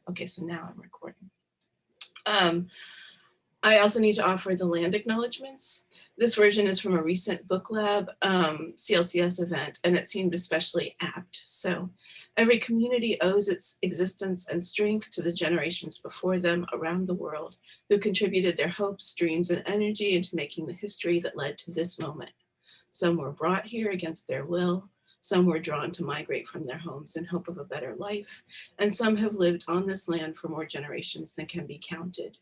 Okay, so now I'm recording. I also need to offer the land acknowledgements. This version is from a recent book lab CLCS event, and it seemed especially apt. So every community owes its existence and strength to the generations before them around the world who contributed their hopes, dreams, and energy into making the history that led to this moment. Some were brought here against their will. Some were drawn to migrate from their homes in hope of a better life. And some have lived on this land for more generations than can be counted.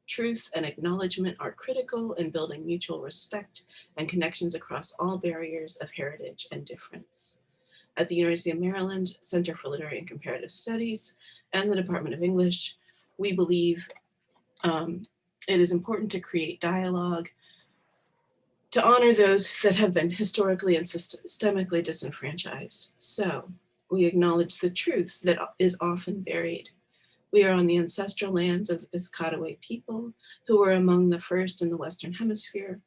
Truth and acknowledgement are critical in building mutual respect and connections across all barriers of heritage and difference. At the University of Maryland Center for Literary and Comparative Studies and the Department of English, we believe it is important to create dialogue to honor those that have been historically and systemically disenfranchised. So we acknowledge the truth that is often buried. We are on the ancestral lands of the Piscataway people, who were among the first in the Western Hemisphere.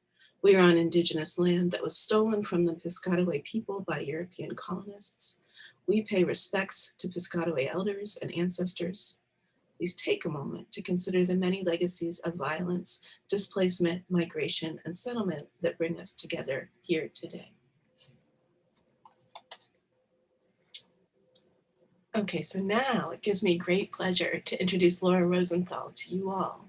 We are on indigenous land that was stolen from the Piscataway people by European colonists. We pay respects to Piscataway elders and ancestors. Please take a moment to consider the many legacies of violence, displacement, migration, and settlement that bring us together here today. Okay, so now it gives me great pleasure to introduce Laura Rosenthal to you all,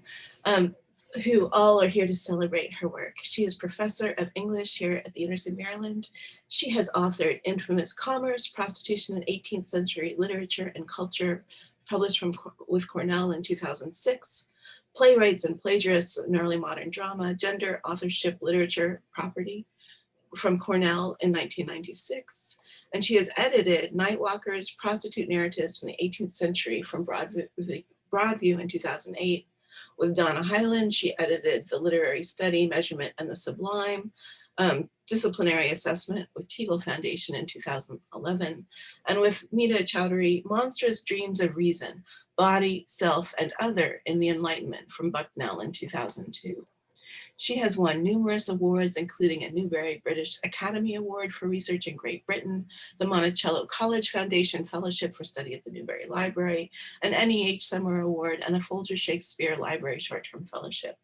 who all are here to celebrate her work. She is professor of English here at the University of Maryland. She has authored Infamous Commerce, Prostitution in 18th Century Literature and Culture, published with Cornell in 2006, Playwrights and Plagiarists in Early Modern Drama, Gender, Authorship, Literature, Property, from Cornell in 1996. And she has edited Nightwalkers, Prostitute Narratives from the 18th Century from Broadview in 2008. With Donna Hyland, she edited The Literary Study, Measurement, and the Sublime, Disciplinary Assessment with Teagle Foundation in 2011. And with Meeta Chowdhury, Monstrous Dreams of Reason, Body, Self, and Other in the Enlightenment from Bucknell in 2002. She has won numerous awards, including a Newbery British Academy Award for Research in Great Britain, the Monticello College Foundation Fellowship for Study at the Newberry Library, an NEH Summer Award, and a Folger Shakespeare Library Short-Term Fellowship.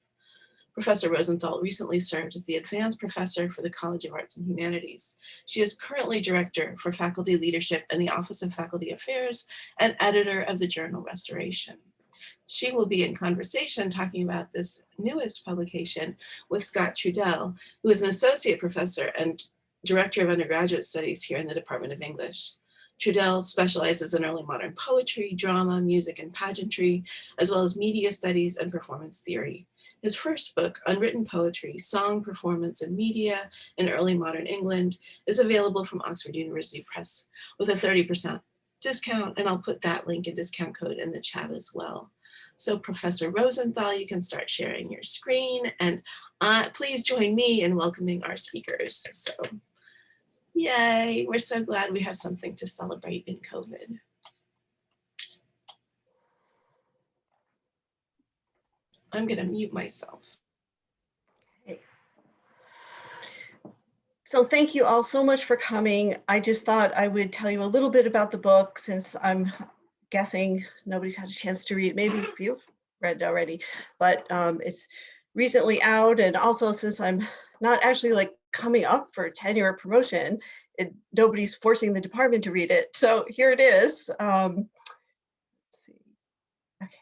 Professor Rosenthal recently served as the Advanced Professor for the College of Arts and Humanities. She is currently Director for Faculty Leadership in the Office of Faculty Affairs and editor of the journal Restoration. She will be in conversation talking about this newest publication with Scott Trudell, who is an associate professor and director of undergraduate studies here in the Department of English. Trudell specializes in early modern poetry, drama, music, and pageantry, as well as media studies and performance theory. His first book, Unwritten Poetry, Song, Performance, and Media in Early Modern England, is available from Oxford University Press with a 30% discount, and I'll put that link and discount code in the chat as well. So Professor Rosenthal, you can start sharing your screen, and please join me in welcoming our speakers. So yay, we're so glad we have something to celebrate in COVID. I'm gonna mute myself. Okay. So thank you all so much for coming. I just thought I would tell you a little bit about the book, since I'm guessing nobody's had a chance to read. Maybe you've read it already, but it's recently out. And also, since I'm not actually like coming up for tenure or promotion, nobody's forcing the department to read it. So here it is. Let's see. Okay.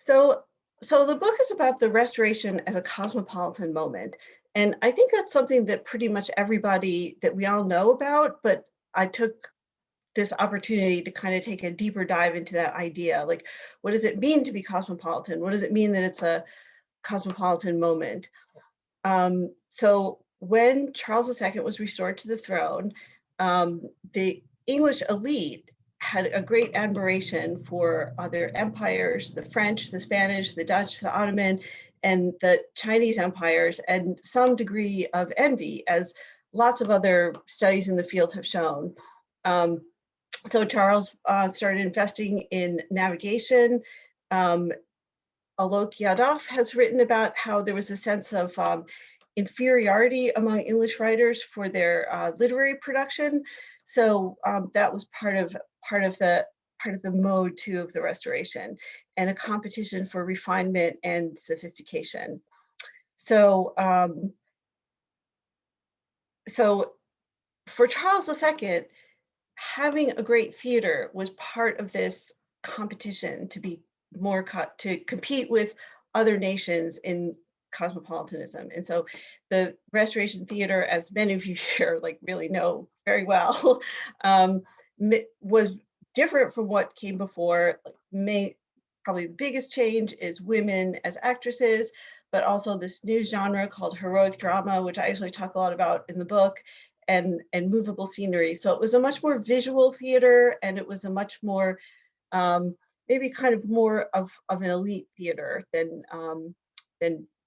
So the book is about the Restoration as a cosmopolitan moment. And I think that's something that pretty much everybody, that we all know about, but I took this opportunity to kind of take a deeper dive into that idea. Like, what does it mean to be cosmopolitan? What does it mean that it's a cosmopolitan moment? So when Charles II was restored to the throne, the English elite had a great admiration for other empires, the French, the Spanish, the Dutch, the Ottoman, and the Chinese empires, and some degree of envy, as lots of other studies in the field have shown. So Charles started investing in navigation. Alok Yadav has written about how there was a sense of inferiority among English writers for their literary production. So that was part of the mode too of the Restoration, and a competition for refinement and sophistication. So so for Charles II, having a great theater was part of this competition to be to compete with other nations in cosmopolitanism. And so the Restoration Theater, as many of you here like really know very well, um, was different from what came before. Like, probably the biggest change is women as actresses, but also this new genre called heroic drama, which I actually talk a lot about in the book, and movable scenery. So it was a much more visual theater, and it was a much more um, maybe kind of more of an elite theater than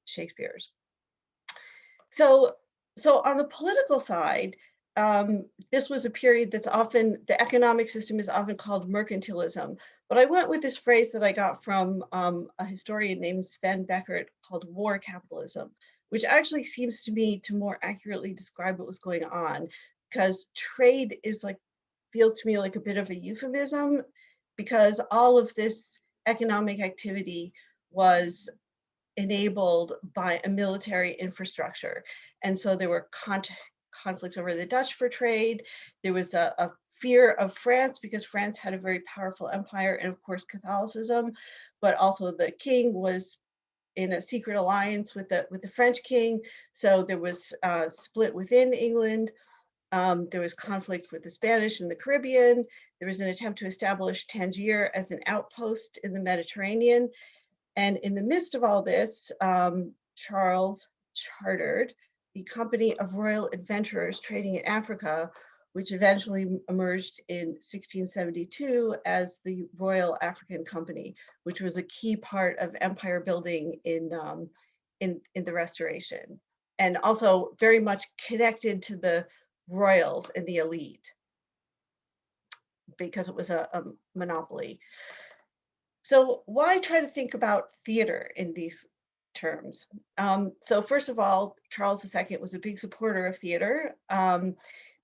Shakespeare's. So so on the political side, this was a period that's often the economic system is often called mercantilism. But I went with this phrase that I got from a historian named Sven Beckert called war capitalism, which actually seems to me to more accurately describe what was going on, because trade is like feels to me like a bit of a euphemism, because all of this economic activity was enabled by a military infrastructure. And so there were conflicts over the Dutch for trade. There was a fear of France because France had a very powerful empire, and of course Catholicism, but also the king was in a secret alliance with the French king. So there was split within England. There was conflict with the Spanish in the Caribbean. There was an attempt to establish Tangier as an outpost in the Mediterranean. And in the midst of all this, Charles chartered the Company of Royal Adventurers trading in Africa, which eventually emerged in 1672 as the Royal African Company, which was a key part of empire building in the Restoration, and also very much connected to the royals and the elite because it was a monopoly. So why try to think about theater in these terms? So first of all, Charles II was a big supporter of theater.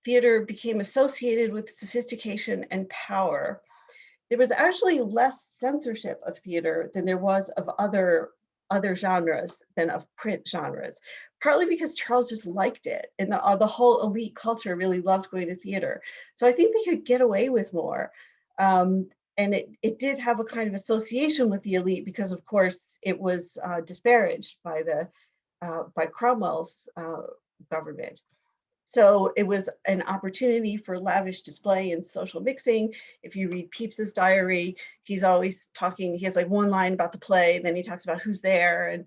Theater became associated with sophistication and power. There was actually less censorship of theater than there was of other genres than of print genres, partly because Charles just liked it, and the whole elite culture really loved going to theater. So I think they could get away with more. Um, and it did have a kind of association with the elite because, of course, it was disparaged by Cromwell's government. So it was an opportunity for lavish display and social mixing. If you read Pepys's diary, he's always talking, he has like one line about the play, and then he talks about who's there and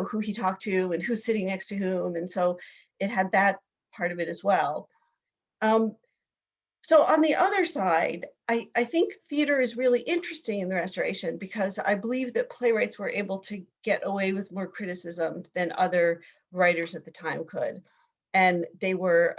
who he talked to and who's sitting next to whom. And so it had that part of it as well. Um, so on the other side, I think theater is really interesting in the Restoration because I believe that playwrights were able to get away with more criticism than other writers at the time could. And they were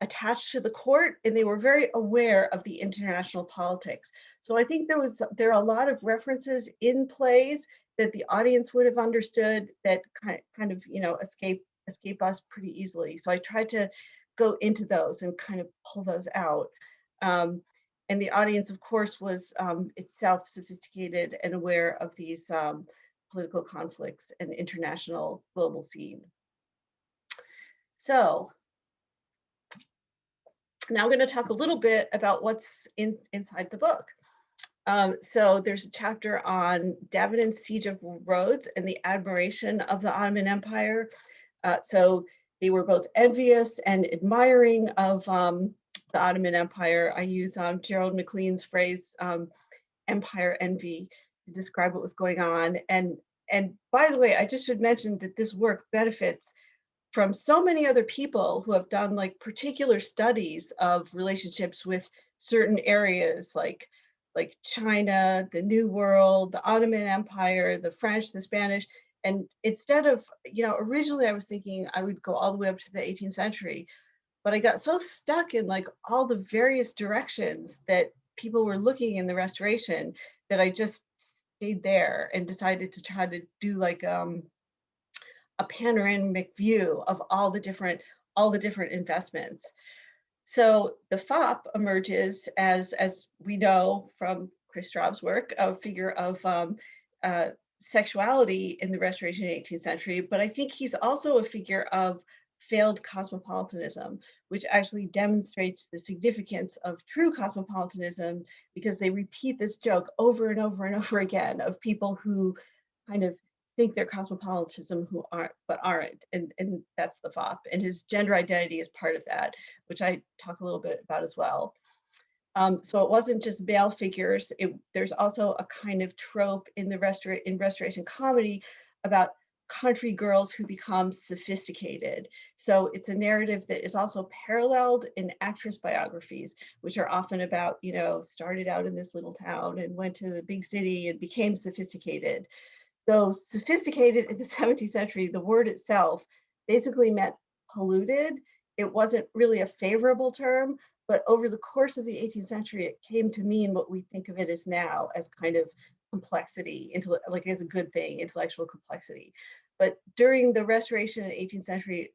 attached to the court, and they were very aware of the international politics. So I think there are a lot of references in plays that the audience would have understood that kind of escape us pretty easily. So I tried to go into those and kind of pull those out. Um, and the audience, of course, was itself sophisticated and aware of these political conflicts and international global scene. So now I'm going to talk a little bit about what's inside the book. So there's a chapter on Davenant's siege of Rhodes and the admiration of the Ottoman Empire. So they were both envious and admiring of the Ottoman Empire. I use Gerald McLean's phrase, empire envy, to describe what was going on. And by the way, I just should mention that this work benefits from so many other people who have done like particular studies of relationships with certain areas like China, the New World, the Ottoman Empire, the French, the Spanish. And instead of, originally I was thinking I would go all the way up to the 18th century, but I got so stuck in like all the various directions that people were looking in the Restoration that I just stayed there and decided to try to do like a panoramic view of all the different investments. So the fop emerges as we know from Chris Straub's work, a figure of uh, sexuality in the Restoration 18th century, but I think he's also a figure of failed cosmopolitanism, which actually demonstrates the significance of true cosmopolitanism because they repeat this joke over and over and over again of people who kind of think they're cosmopolitanism who aren't, but aren't, and that's the fop, and his gender identity is part of that, which I talk a little bit about as well. So it wasn't just male figures. There's also a kind of trope in the restoration comedy about country girls who become sophisticated. So it's a narrative that is also paralleled in actress biographies, which are often about, started out in this little town and went to the big city and became sophisticated. So sophisticated in the 17th century, the word itself basically meant polluted. It wasn't really a favorable term, but over the course of the 18th century, it came to mean what we think of it as now, as kind of complexity, like as a good thing, intellectual complexity. But during the Restoration in the 18th century,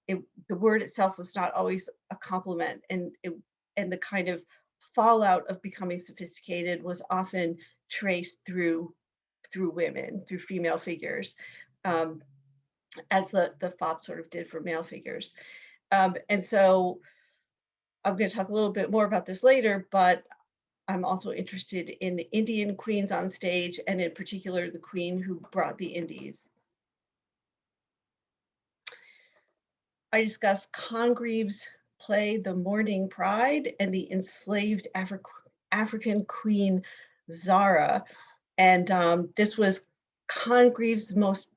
the word itself was not always a compliment, and the kind of fallout of becoming sophisticated was often traced through women, through female figures, um, as the fop sort of did for male figures. And so I'm going to talk a little bit more about this later, but I'm also interested in the Indian queens on stage, and in particular, the queen who brought the Indies. I discuss Congreve's play The Morning Pride and the enslaved African queen Zara. And this was Congreve's most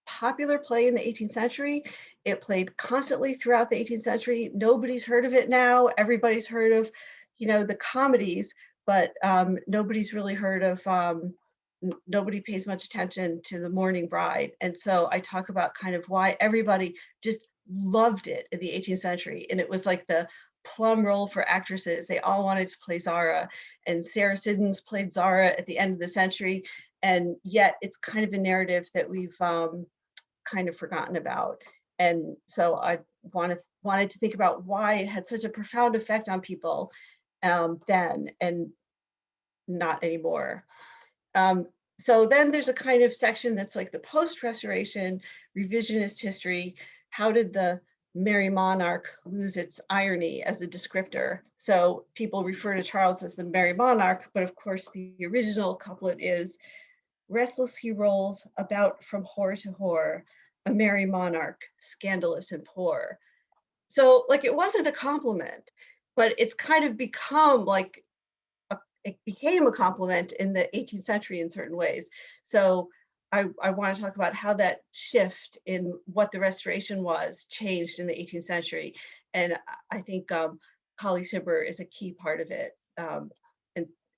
popular play in the 18th century. It played constantly throughout the 18th century. Nobody's heard of it now. Everybody's heard of, the comedies, but nobody's really heard of, nobody pays much attention to The Morning Bride. And so I talk about kind of why everybody just loved it in the 18th century. And it was like the plum role for actresses. They all wanted to play Zara, and Sarah Siddons played Zara at the end of the century. And yet it's kind of a narrative that we've kind of forgotten about. And so I wanted to think about why it had such a profound effect on people then, and not anymore. So then there's a kind of section that's like the post-restoration revisionist history. How did the Merry Monarch lose its irony as a descriptor? So people refer to Charles as the Merry Monarch, but of course the original couplet is, restless he rolls about from whore to whore, a merry monarch, scandalous and poor. So like it wasn't a compliment, but it's kind of become like, it became a compliment in the 18th century in certain ways. So I want to talk about how that shift in what the Restoration was changed in the 18th century. And I think Kali Sibber is a key part of it. And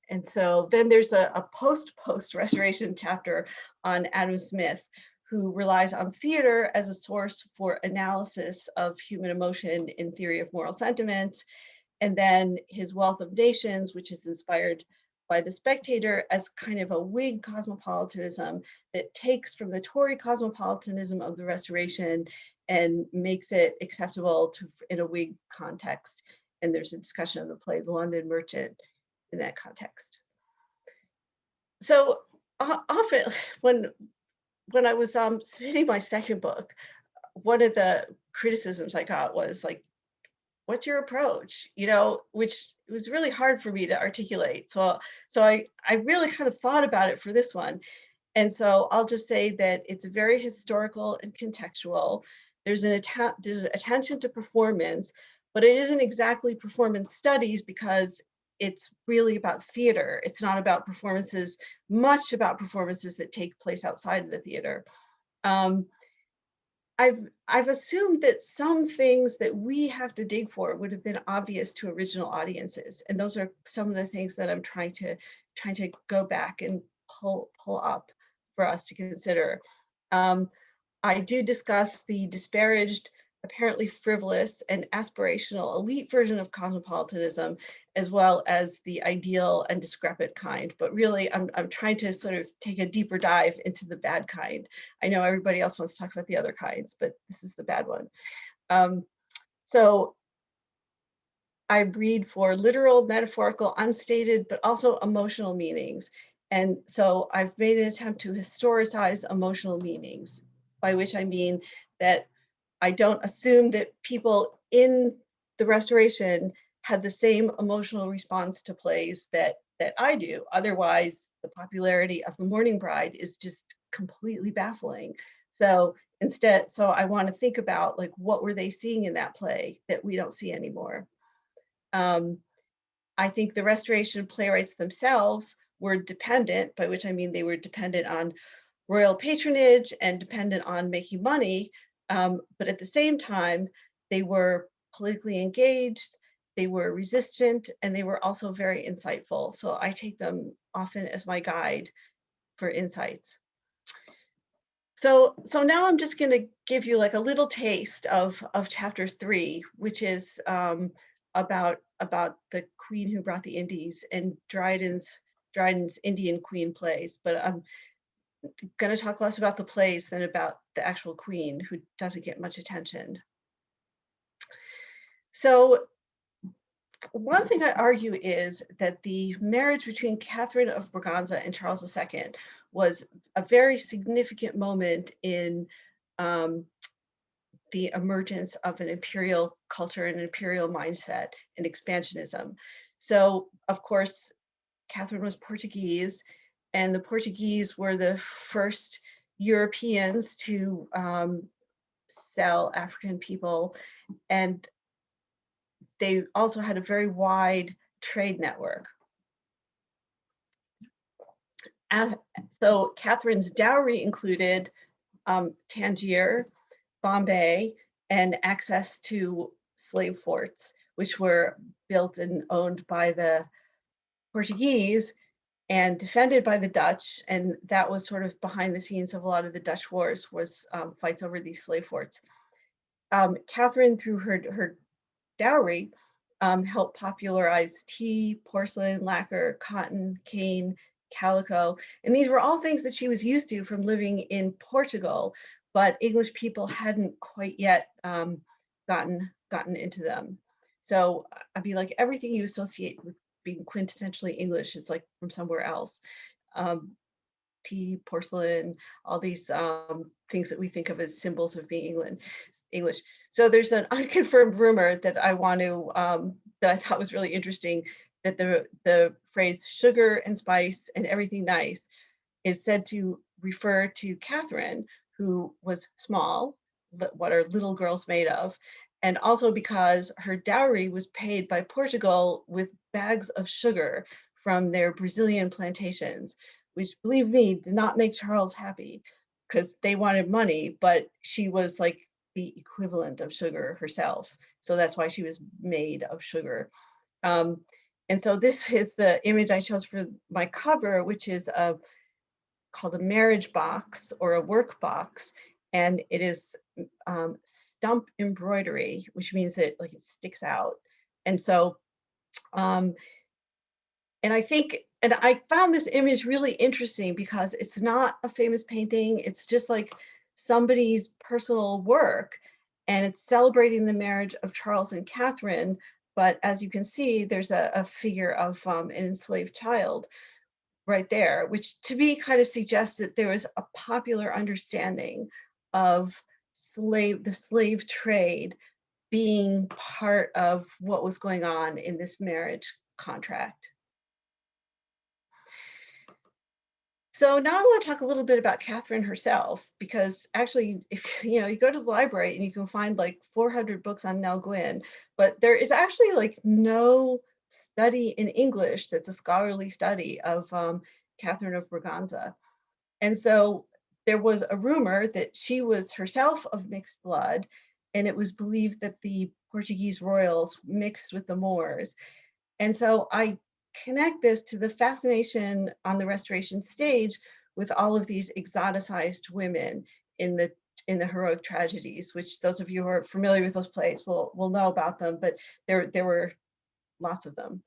and so then there's a post-restoration chapter on Adam Smith, who relies on theater as a source for analysis of human emotion in theory of moral sentiments. And then his Wealth of Nations, which is inspired by The Spectator as kind of a Whig cosmopolitanism that takes from the Tory cosmopolitanism of the Restoration and makes it acceptable in a Whig context. And there's a discussion of the play The London Merchant in that context. So often when I was submitting my second book, one of the criticisms I got was like, what's your approach? Which was really hard for me to articulate. So I really kind of thought about it for this one. And so I'll just say that it's very historical and contextual. There's an attention to performance, but it isn't exactly performance studies because it's really about theater. It's not about performances, much about performances that take place outside of the theater. I've assumed that some things that we have to dig for would have been obvious to original audiences, and those are some of the things that I'm trying to go back and pull up for us to consider. I do discuss the disparaged, apparently frivolous and aspirational elite version of cosmopolitanism, as well as the ideal and discrepant kind. But really, I'm trying to sort of take a deeper dive into the bad kind. I know everybody else wants to talk about the other kinds, but this is the bad one. So I read for literal, metaphorical, unstated, but also emotional meanings. And so I've made an attempt to historicize emotional meanings, by which I mean that I don't assume that people in the Restoration had the same emotional response to plays that I do. Otherwise, the popularity of The Morning Bride is just completely baffling. So instead, so I want to think about like what were they seeing in that play that we don't see anymore. Um, I think the Restoration playwrights themselves were dependent, by which I mean they were dependent on royal patronage and dependent on making money. But at the same time, they were politically engaged, they were resistant, and they were also very insightful. So I take them often as my guide for insights. So now I'm just going to give you like a little taste of chapter 3, which is about the queen who brought the Indies and Dryden's Indian Queen plays. But I'm going to talk less about the plays than about the actual queen, who doesn't get much attention. So one thing I argue is that the marriage between Catherine of Braganza and Charles II was a very significant moment in um, the emergence of an imperial culture and an imperial mindset and expansionism. So, of course, Catherine was Portuguese, and the Portuguese were the first Europeans to sell African people, and they also had a very wide trade network. So Catherine's dowry included Tangier, Bombay, and access to slave forts, which were built and owned by the Portuguese and defended by the Dutch. And that was sort of behind the scenes of a lot of the Dutch wars, was fights over these slave forts. Catherine, through her dowry, helped popularize tea, porcelain, lacquer, cotton, cane, calico. And these were all things that she was used to from living in Portugal, but English people hadn't quite yet gotten into them. So I'd be like, everything you associate with being quintessentially English is like from somewhere else. Um, Tea, porcelain, all these things that we think of as symbols of being English. So there's an unconfirmed rumor that I want to that I thought was really interesting, that the phrase sugar and spice and everything nice is said to refer to Catherine, who was small, what are little girls made of, and also because her dowry was paid by Portugal with bags of sugar from their Brazilian plantations, which, believe me, did not make Charles happy, because they wanted money, but she was like the equivalent of sugar herself. So that's why she was made of sugar. Um, and so this is the image I chose for my cover, which is called a marriage box or a work box. And it is stump embroidery, which means that like it sticks out. And so um, and I think, and I found this image really interesting because it's not a famous painting. It's just like somebody's personal work, and it's celebrating the marriage of Charles and Catherine. But as you can see, there's a figure of an enslaved child right there, which to me kind of suggests that there was a popular understanding of the slave trade being part of what was going on in this marriage contract. So now I want to talk a little bit about Catherine herself, because actually, if you go to the library and you can find like 400 books on Nell Gwyn, but there is actually like no study in English that's a scholarly study of Catherine of Braganza. And so there was a rumor that she was herself of mixed blood, and it was believed that the Portuguese royals mixed with the Moors. And so I connect this to the fascination on the Restoration stage with all of these exoticized women in the heroic tragedies, which those of you who are familiar with those plays will know about them, but there were lots of them.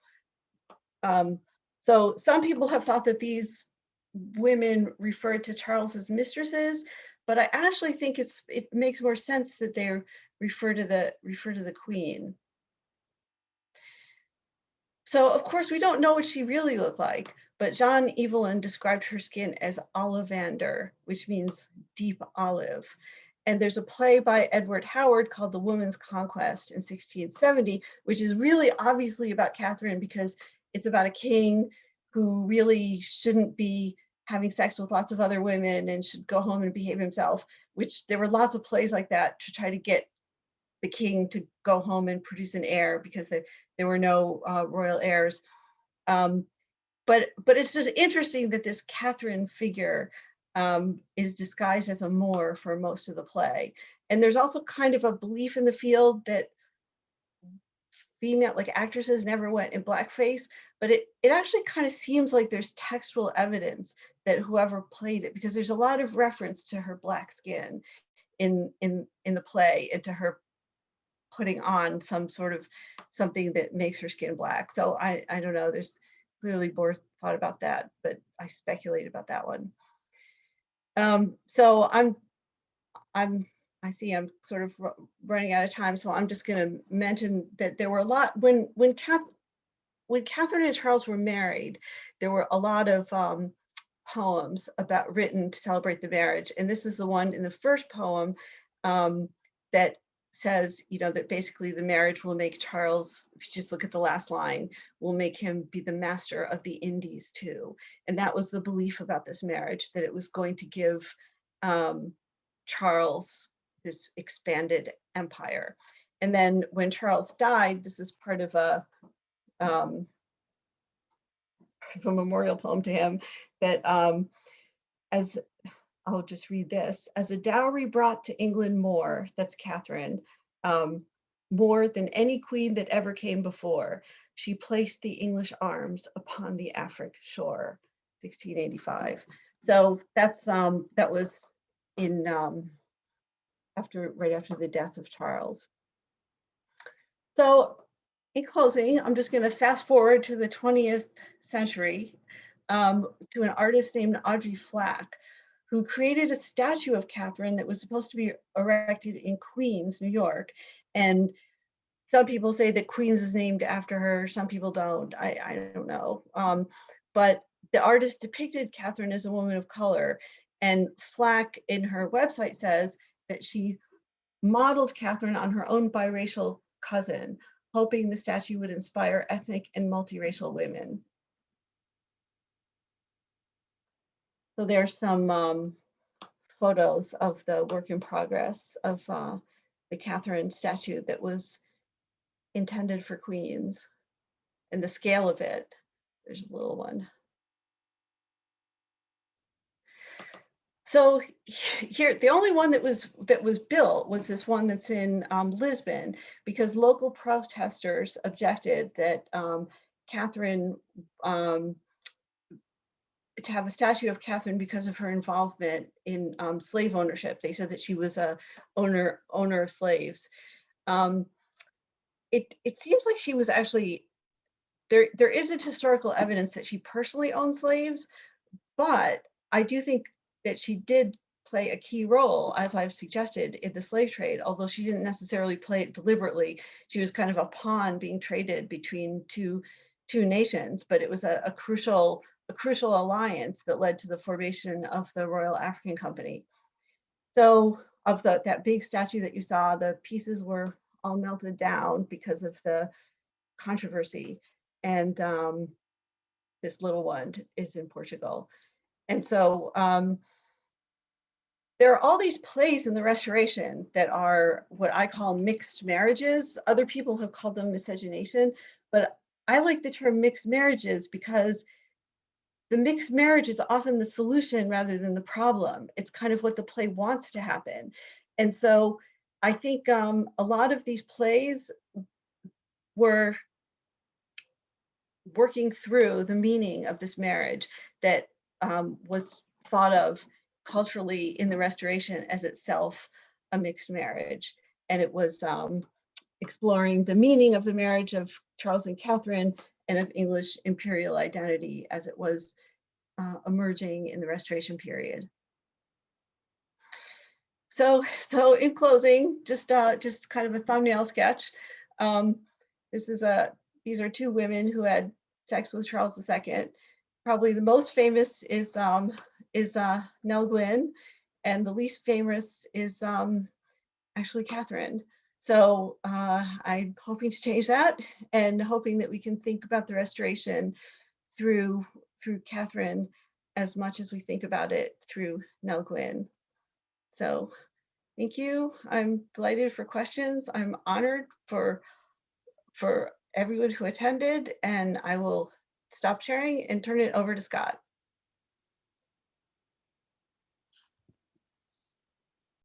So some people have thought that these women referred to Charles as mistresses, but I actually think it makes more sense that they refer to the queen. So of course we don't know what she really looked like, but John Evelyn described her skin as olivander, which means deep olive. And there's a play by Edward Howard called The Woman's Conquest in 1670, which is really obviously about Catherine because it's about a king who really shouldn't be having sex with lots of other women and should go home and behave himself, which there were lots of plays like that to try to get the king to go home and produce an heir because there were no royal heirs. Um, but it's just interesting that this Catherine figure is disguised as a Moor for most of the play. And there's also kind of a belief in the field that female like actresses never went in blackface, but it actually kind of seems like there's textual evidence that whoever played it, because there's a lot of reference to her black skin in the play and to her putting on some sort of something that makes her skin black. So I don't know. There's clearly more thought about that, but I speculate about that one. So I'm I see I'm sort of running out of time, so I'm just going to mention that there were a lot when Catherine and Charles were married. There were a lot of poems about written to celebrate the marriage, and this is the one in the first poem um, that says, you know, that basically the marriage will make Charles, if you just look at the last line, will make him be the master of the Indies too. And that was the belief about this marriage, that it was going to give Charles this expanded empire. And then when Charles died, this is part of um, a memorial poem to him, that as I'll just read this. As a dowry brought to England more, that's Catherine, more than any queen that ever came before, she placed the English arms upon the Afric shore, 1685. So that's that was in right after the death of Charles. So in closing, I'm just going to fast forward to the 20th century to an artist named Audrey Flack, who created a statue of Catherine that was supposed to be erected in Queens, New York. And some people say that Queens is named after her. Some people don't. I don't know. But the artist depicted Catherine as a woman of color. And Flack in her website says that she modeled Catherine on her own biracial cousin, hoping the statue would inspire ethnic and multiracial women. So there's some photos of the work in progress of the Catherine statue that was intended for Queens, and the scale of it. There's a little one. So here, the only one that was built was this one that's in Lisbon, because local protesters objected that Catherine to have a statue of Catherine because of her involvement in slave ownership. They said that she was a owner of slaves. It seems like she was actually there isn't historical evidence that she personally owned slaves, but I do think that she did play a key role, as I've suggested, in the slave trade, although she didn't necessarily play it deliberately. She was kind of a pawn being traded between two nations, but it was a crucial alliance that led to the formation of the Royal African Company. So of that big statue that you saw, the pieces were all melted down because of the controversy. And this little one is in Portugal. And so there are all these plays in the Restoration that are what I call mixed marriages. Other people have called them miscegenation, but I like the term mixed marriages because the mixed marriage is often the solution rather than the problem. It's kind of what the play wants to happen. And so I think a lot of these plays were working through the meaning of this marriage that was thought of culturally in the Restoration as itself a mixed marriage. And it was exploring the meaning of the marriage of Charles and Catherine and of English imperial identity as it was emerging in the Restoration period. So in closing, just kind of a thumbnail sketch. This is these are two women who had sex with Charles II. Probably the most famous is Nell Gwyn, and the least famous is actually Catherine. So I'm hoping to change that, and hoping that we can think about the Restoration through Catherine as much as we think about it through Nell Gwyn. So thank you. I'm delighted for questions. I'm honored for everyone who attended, and I will stop sharing and turn it over to Scott.